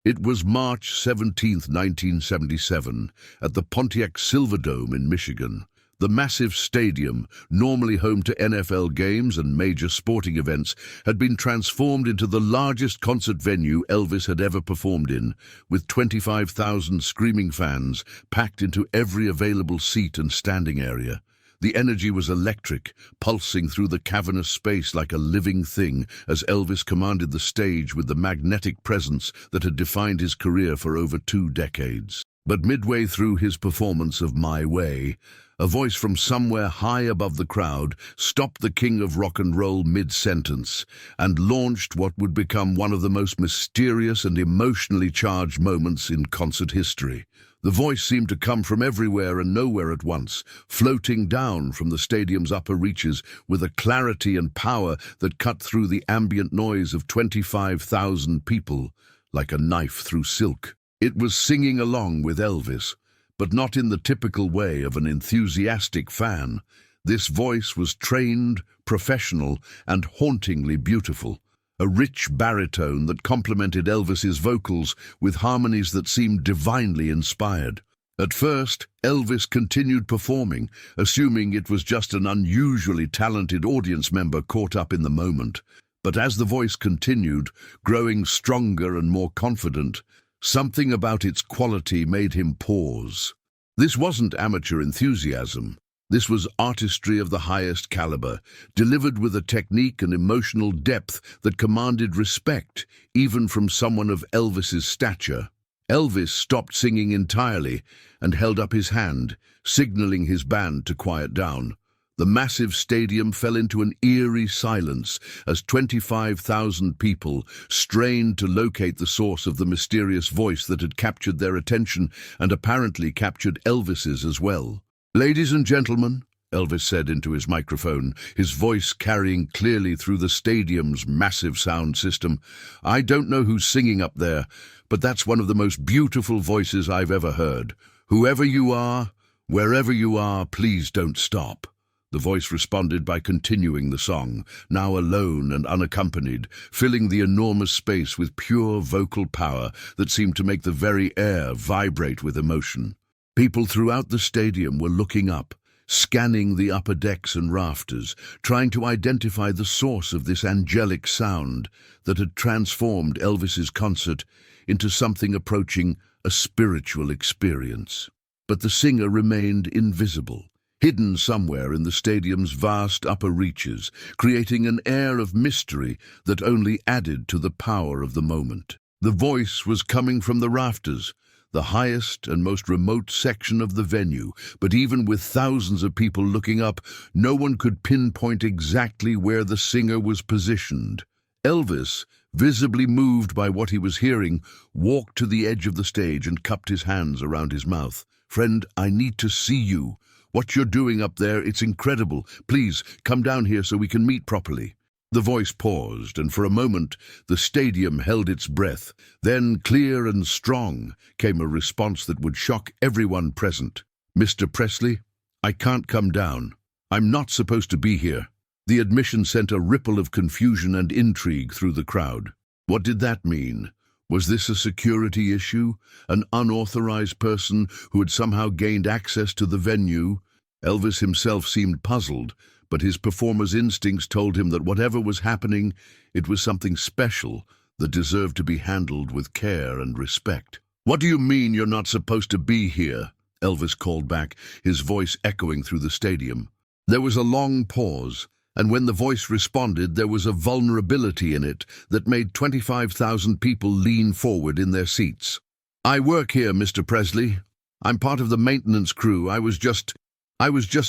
It was March 17, 1977, at the Pontiac Silverdome in Michigan. The massive stadium, normally home to NFL games and major sporting events, had been transformed into the largest concert venue Elvis had ever performed in, with 25,000 screaming fans packed into every available seat and standing area. The energy was electric, pulsing through the cavernous space like a living thing as Elvis commanded the stage with the magnetic presence that had defined his career for over 2 decades. But midway through his performance of My Way, a voice from somewhere high above the crowd stopped the king of rock and roll mid-sentence and launched what would become one of the most mysterious and emotionally charged moments in concert history. The voice seemed to come from everywhere and nowhere at once, floating down from the stadium's upper reaches with a clarity and power that cut through the ambient noise of 25,000 people like a knife through silk. It was singing along with Elvis, but not in the typical way of an enthusiastic fan. This voice was trained, professional, and hauntingly beautiful. A rich baritone that complemented Elvis's vocals with harmonies that seemed divinely inspired. At first, Elvis continued performing, assuming it was just an unusually talented audience member caught up in the moment. But as the voice continued, growing stronger and more confident, something about its quality made him pause. This wasn't amateur enthusiasm. This was artistry of the highest caliber, delivered with a technique and emotional depth that commanded respect, even from someone of Elvis's stature. Elvis stopped singing entirely and held up his hand, signaling his band to quiet down. The massive stadium fell into an eerie silence as 25,000 people strained to locate the source of the mysterious voice that had captured their attention and apparently captured Elvis's as well. "Ladies and gentlemen," Elvis said into his microphone, his voice carrying clearly through the stadium's massive sound system, "I don't know who's singing up there, but that's one of the most beautiful voices I've ever heard. Whoever you are, wherever you are, please don't stop." The voice responded by continuing the song, now alone and unaccompanied, filling the enormous space with pure vocal power that seemed to make the very air vibrate with emotion. People throughout the stadium were looking up, scanning the upper decks and rafters, trying to identify the source of this angelic sound that had transformed Elvis's concert into something approaching a spiritual experience. But the singer remained invisible, hidden somewhere in the stadium's vast upper reaches, creating an air of mystery that only added to the power of the moment. The voice was coming from the rafters, the highest and most remote section of the venue, but even with thousands of people looking up, no one could pinpoint exactly where the singer was positioned. Elvis, visibly moved by what he was hearing, walked to the edge of the stage and cupped his hands around his mouth. "Friend, I need to see you. What you're doing up there, it's incredible. Please, come down here so we can meet properly." The voice paused, and for a moment the stadium held its breath. Then, clear and strong, came a response that would shock everyone present. "Mr. Presley, I can't come down. I'm not supposed to be here." The admission sent a ripple of confusion and intrigue through the crowd. What did that mean? Was this a security issue? An unauthorized person who had somehow gained access to the venue? Elvis himself seemed puzzled, but his performer's instincts told him that whatever was happening, it was something special that deserved to be handled with care and respect. "What do you mean you're not supposed to be here?" Elvis called back, his voice echoing through the stadium. There was a long pause, and when the voice responded, there was a vulnerability in it that made 25,000 people lean forward in their seats. "I work here, Mr. Presley. I'm part of the maintenance crew. I was just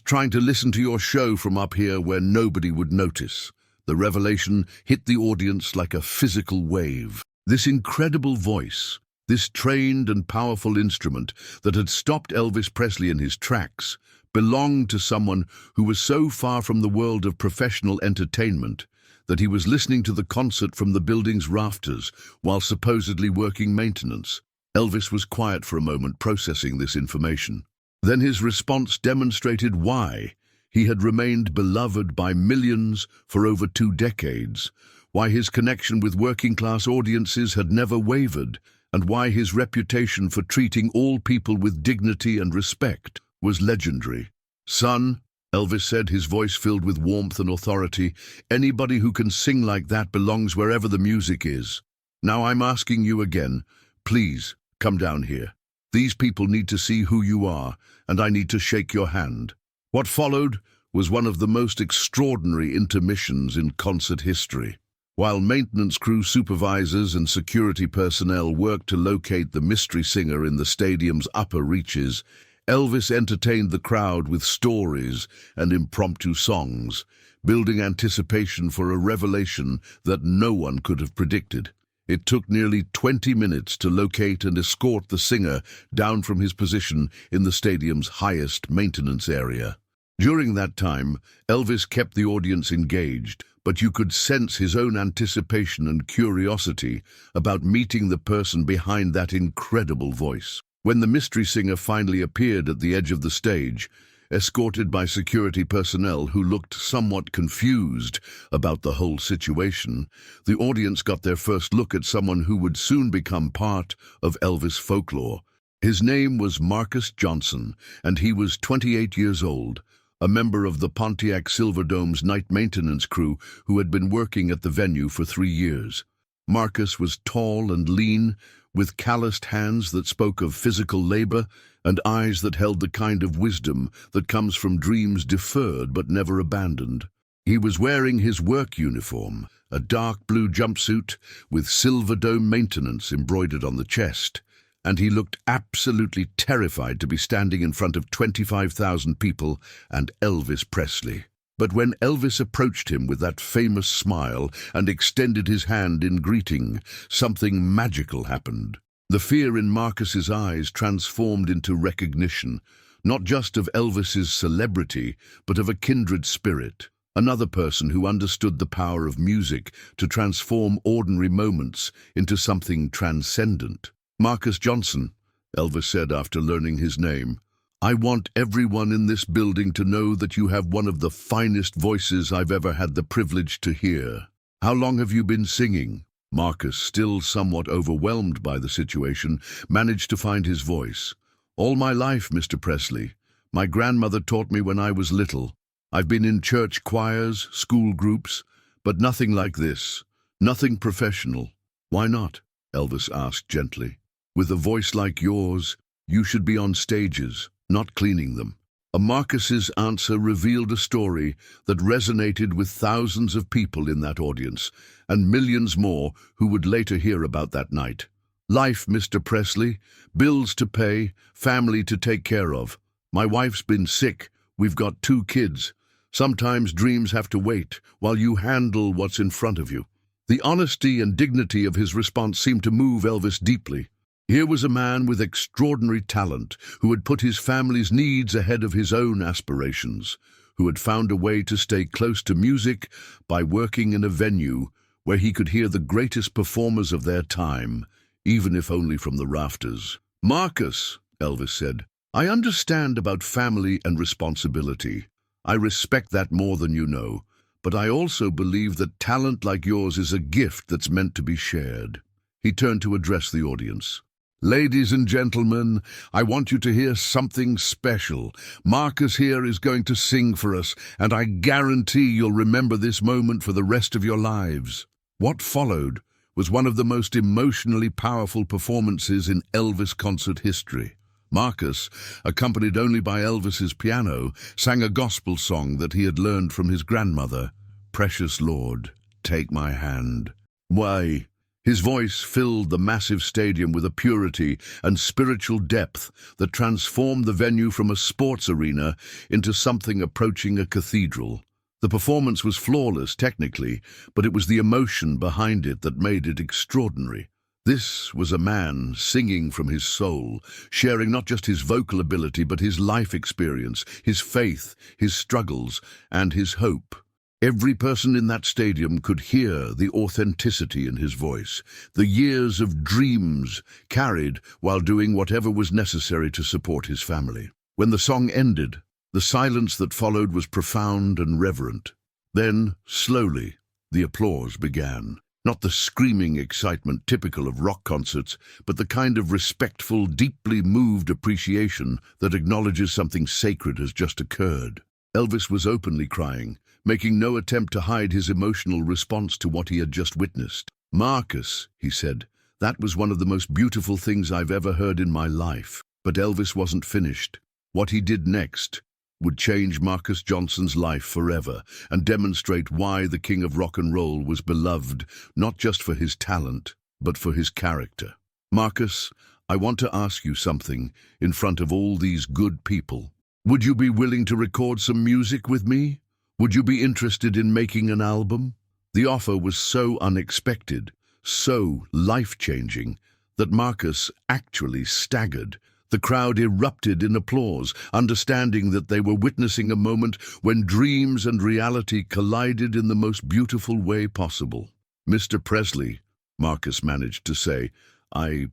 trying to listen to your show from up here where nobody would notice." The revelation hit the audience like a physical wave. This incredible voice, this trained and powerful instrument that had stopped Elvis Presley in his tracks, belonged to someone who was so far from the world of professional entertainment that he was listening to the concert from the building's rafters while supposedly working maintenance. Elvis was quiet for a moment, processing this information. Then his response demonstrated why he had remained beloved by millions for over 2 decades, why his connection with working-class audiences had never wavered, and why his reputation for treating all people with dignity and respect was legendary. "Son," Elvis said, his voice filled with warmth and authority, "anybody who can sing like that belongs wherever the music is. Now I'm asking you again, please come down here. These people need to see who you are, and I need to shake your hand." What followed was one of the most extraordinary intermissions in concert history. While maintenance crew supervisors and security personnel worked to locate the mystery singer in the stadium's upper reaches, Elvis entertained the crowd with stories and impromptu songs, building anticipation for a revelation that no one could have predicted. It took nearly 20 minutes to locate and escort the singer down from his position in the stadium's highest maintenance area. During that time, Elvis kept the audience engaged, but you could sense his own anticipation and curiosity about meeting the person behind that incredible voice. When the mystery singer finally appeared at the edge of the stage, escorted by security personnel who looked somewhat confused about the whole situation, the audience got their first look at someone who would soon become part of Elvis folklore. His name was Marcus Johnson, and he was 28 years old, a member of the Pontiac Silverdome's night maintenance crew who had been working at the venue for 3 years. Marcus was tall and lean, with calloused hands that spoke of physical labor and eyes that held the kind of wisdom that comes from dreams deferred but never abandoned. He was wearing his work uniform, a dark blue jumpsuit with Silverdome maintenance embroidered on the chest, and he looked absolutely terrified to be standing in front of 25,000 people and Elvis Presley. But when Elvis approached him with that famous smile and extended his hand in greeting, something magical happened. The fear in Marcus's eyes transformed into recognition, not just of Elvis's celebrity, but of a kindred spirit, another person who understood the power of music to transform ordinary moments into something transcendent. "Marcus Johnson," Elvis said after learning his name, "I want everyone in this building to know that you have one of the finest voices I've ever had the privilege to hear. How long have you been singing?" Marcus, still somewhat overwhelmed by the situation, managed to find his voice. "All my life, Mr. Presley. My grandmother taught me when I was little. I've been in church choirs, school groups, but nothing like this. Nothing professional." "Why not?" Elvis asked gently. "With a voice like yours, you should be on stages, not cleaning them." Marcus's answer revealed a story that resonated with thousands of people in that audience, and millions more who would later hear about that night. "Life, Mr. Presley. Bills to pay, family to take care of. My wife's been sick. We've got 2 kids. Sometimes dreams have to wait while you handle what's in front of you." The honesty and dignity of his response seemed to move Elvis deeply. Here was a man with extraordinary talent who had put his family's needs ahead of his own aspirations, who had found a way to stay close to music by working in a venue where he could hear the greatest performers of their time, even if only from the rafters. "Marcus," Elvis said, "I understand about family and responsibility. I respect that more than you know, but I also believe that talent like yours is a gift that's meant to be shared." He turned to address the audience. "Ladies and gentlemen, I want you to hear something special. Marcus here is going to sing for us, and I guarantee you'll remember this moment for the rest of your lives." What followed was one of the most emotionally powerful performances in Elvis concert history. Marcus, accompanied only by Elvis's piano, sang a gospel song that he had learned from his grandmother, "Precious Lord, Take My Hand." Why, his voice filled the massive stadium with a purity and spiritual depth that transformed the venue from a sports arena into something approaching a cathedral. The performance was flawless technically, but it was the emotion behind it that made it extraordinary. This was a man singing from his soul, sharing not just his vocal ability but his life experience, his faith, his struggles, and his hope. Every person in that stadium could hear the authenticity in his voice, the years of dreams carried while doing whatever was necessary to support his family. When the song ended, the silence that followed was profound and reverent. Then, slowly, the applause began. Not the screaming excitement typical of rock concerts, but the kind of respectful, deeply moved appreciation that acknowledges something sacred has just occurred. Elvis was openly crying, making no attempt to hide his emotional response to what he had just witnessed. "Marcus," he said, "that was one of the most beautiful things I've ever heard in my life." But Elvis wasn't finished. What he did next would change Marcus Johnson's life forever and demonstrate why the king of rock and roll was beloved not just for his talent, but for his character. "Marcus, I want to ask you something in front of all these good people. Would you be willing to record some music with me? Would you be interested in making an album?" The offer was so unexpected, so life-changing, that Marcus actually staggered. The crowd erupted in applause, understanding that they were witnessing a moment when dreams and reality collided in the most beautiful way possible. "Mr. Presley," Marcus managed to say, I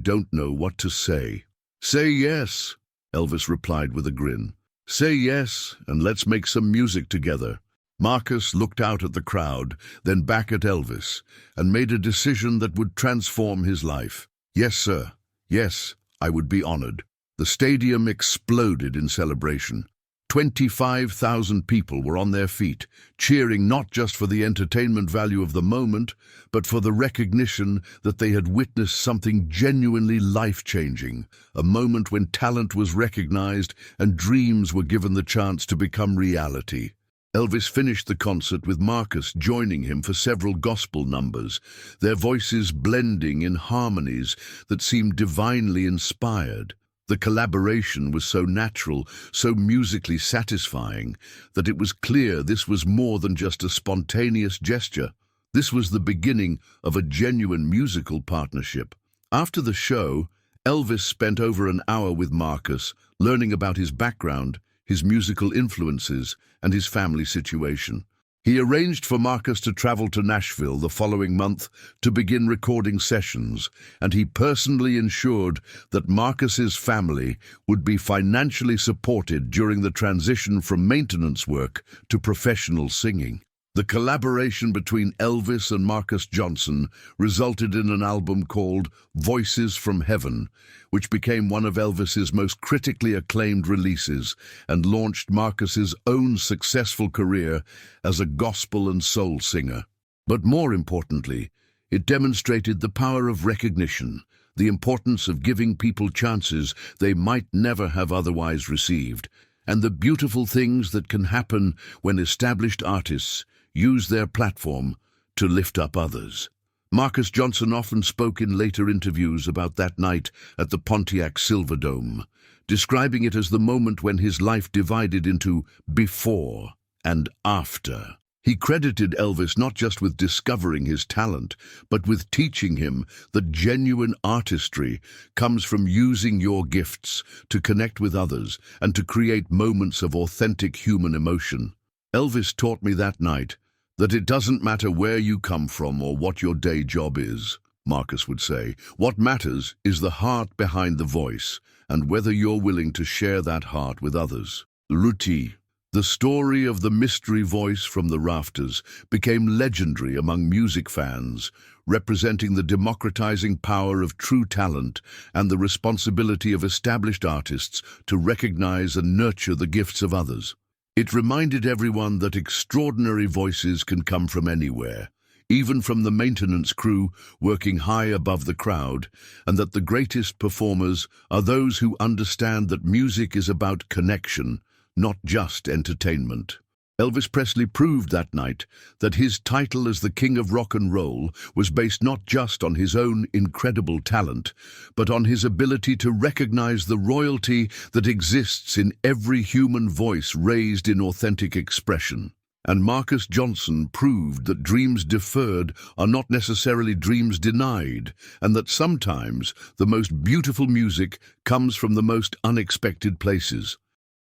don't know what to say." "Say yes," Elvis replied with a grin. "Say yes, and let's make some music together." Marcus looked out at the crowd, then back at Elvis, and made a decision that would transform his life. "Yes, sir. Yes, I would be honored." The stadium exploded in celebration. 25,000 people were on their feet, cheering not just for the entertainment value of the moment, but for the recognition that they had witnessed something genuinely life-changing, a moment when talent was recognized and dreams were given the chance to become reality. Elvis finished the concert with Marcus joining him for several gospel numbers, their voices blending in harmonies that seemed divinely inspired. The collaboration was so natural, so musically satisfying, that it was clear this was more than just a spontaneous gesture. This was the beginning of a genuine musical partnership. After the show, Elvis spent over an hour with Marcus, learning about his background, his musical influences, and his family situation. He arranged for Marcus to travel to Nashville the following month to begin recording sessions, and he personally ensured that Marcus's family would be financially supported during the transition from maintenance work to professional singing. The collaboration between Elvis and Marcus Johnson resulted in an album called Voices from Heaven, which became one of Elvis's most critically acclaimed releases and launched Marcus's own successful career as a gospel and soul singer. But more importantly, it demonstrated the power of recognition, the importance of giving people chances they might never have otherwise received, and the beautiful things that can happen when established artists use their platform to lift up others. Marcus Johnson often spoke in later interviews about that night at the Pontiac Silverdome, describing it as the moment when his life divided into before and after. He credited Elvis not just with discovering his talent, but with teaching him that genuine artistry comes from using your gifts to connect with others and to create moments of authentic human emotion. "Elvis taught me that night that it doesn't matter where you come from or what your day job is," Marcus would say. "What matters is the heart behind the voice and whether you're willing to share that heart with others." Ruti, the story of the mystery voice from the rafters, became legendary among music fans, representing the democratizing power of true talent and the responsibility of established artists to recognize and nurture the gifts of others. It reminded everyone that extraordinary voices can come from anywhere, even from the maintenance crew working high above the crowd, and that the greatest performers are those who understand that music is about connection, not just entertainment. Elvis Presley proved that night that his title as the King of Rock and Roll was based not just on his own incredible talent, but on his ability to recognize the royalty that exists in every human voice raised in authentic expression. And Marcus Johnson proved that dreams deferred are not necessarily dreams denied, and that sometimes the most beautiful music comes from the most unexpected places.